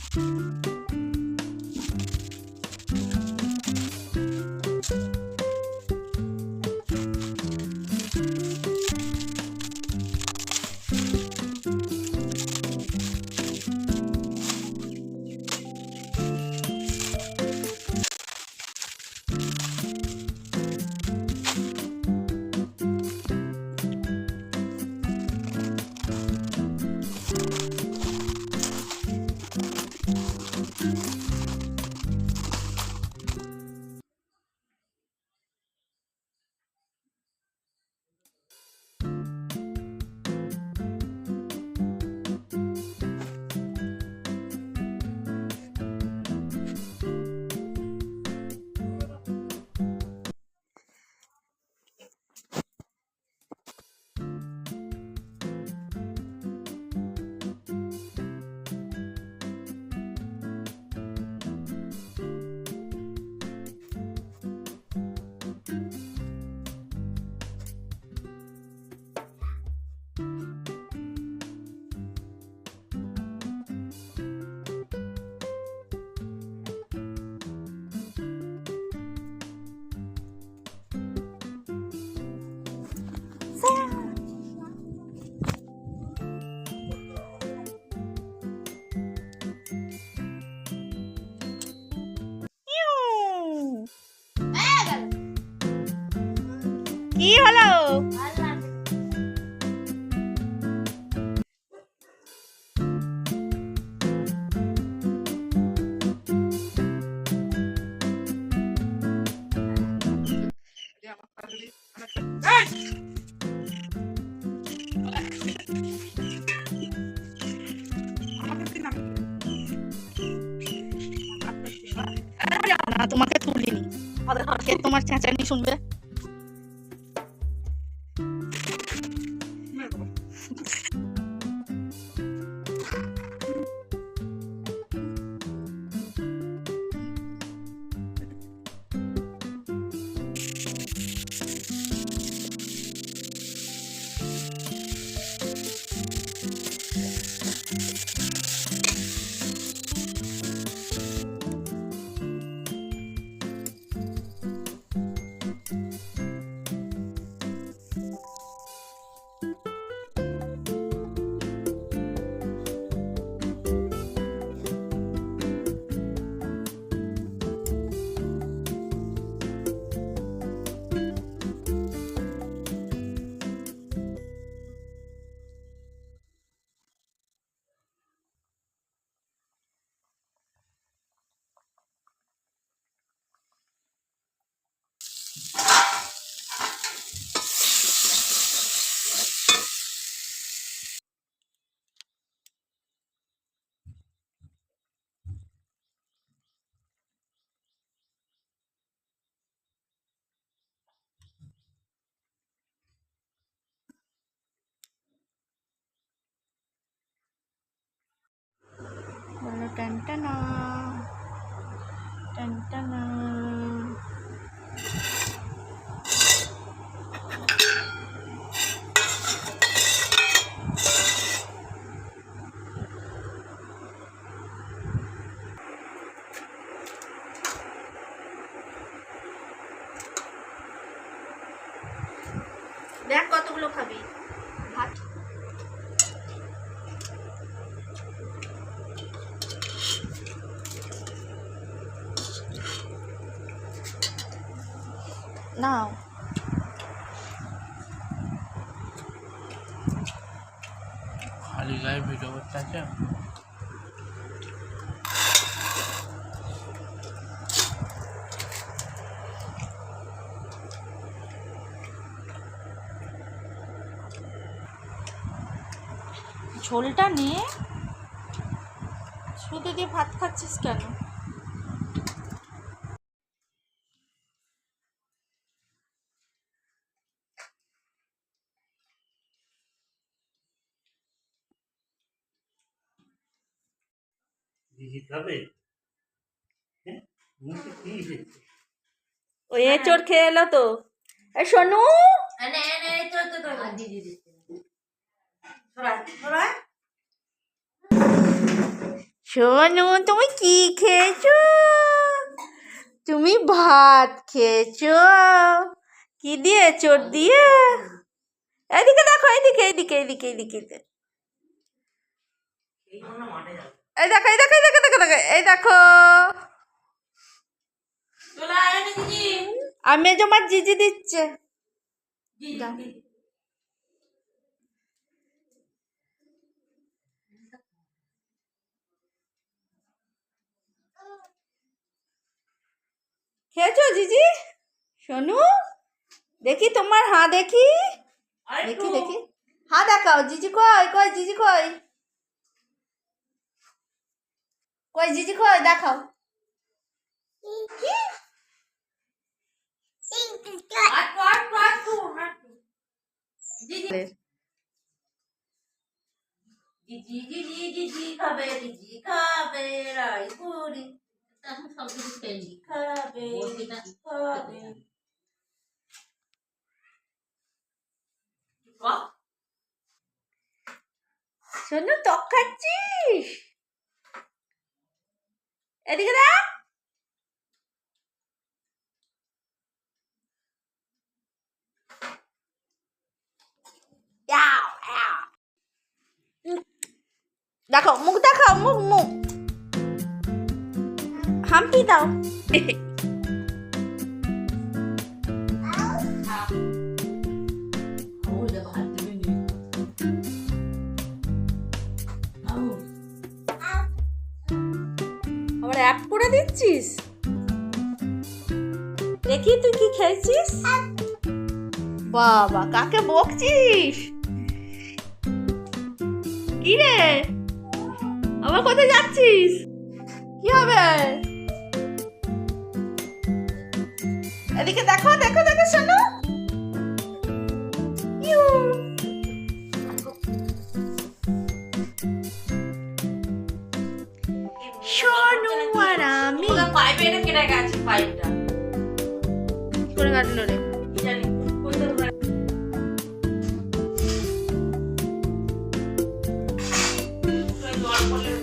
কি হলো? না, তোমাকে তুলিনি, তোমার চেঁচানি শুনবে। টানটানা টানটানা। দেখ কতগুলো খাবি ভাত। নাও খালি গায়ে ভিডিও করতে আছে। ঝোলটা নিয়ে শুধু দিয়ে ভাত খাচ্ছিস কেন? ও এঁচোড় খেয়ে এলো তো। সোনু সোনু তুমি কি খেয়েছো? তুমি ভাত খেয়েছো? কি দিয়ে? চোট দিয়ে? এদিকে দেখো, এদিকে এদিকে এদিকে এদিকে এই দেখো, এই দেখো, এই দেখো, দেখো দেখো, এই দেখো। আর মেজো মার জিজি দিচ্ছে। দাও। খেয়েছো জিজি? সোনু দেখি তোমার হাঁ দেখি, দেখি দেখি হাঁ দেখাও। জিজি কই? কই জিজি কই? কই জিজি কই? দেখাও। জিজি খাবে, জিজি খাবে, রায়পুরি সব কিছু খেয়ে খাবে, খাবে। সোনু টক খাচ্ছিস? এদিকে দেখ। দেখো মুখ দেখাও, মুখ মুখ হাম্পি দাও। আবার অ্যাপ করে দিচ্ছিস? দেখি তুই কি খেয়েছিস? বাবা কাকে বকছিস? কি রে আবার কোথায় যাচ্ছিস? কি হবে? এদিকে দেখো, দেখো দেখো শোনো। ইউ। সোনু আর আমি পাইপে এটা কেটে গেছে, পাইপটা কি করে কাটলো রে? কি জানি কোথায় জল পড়লে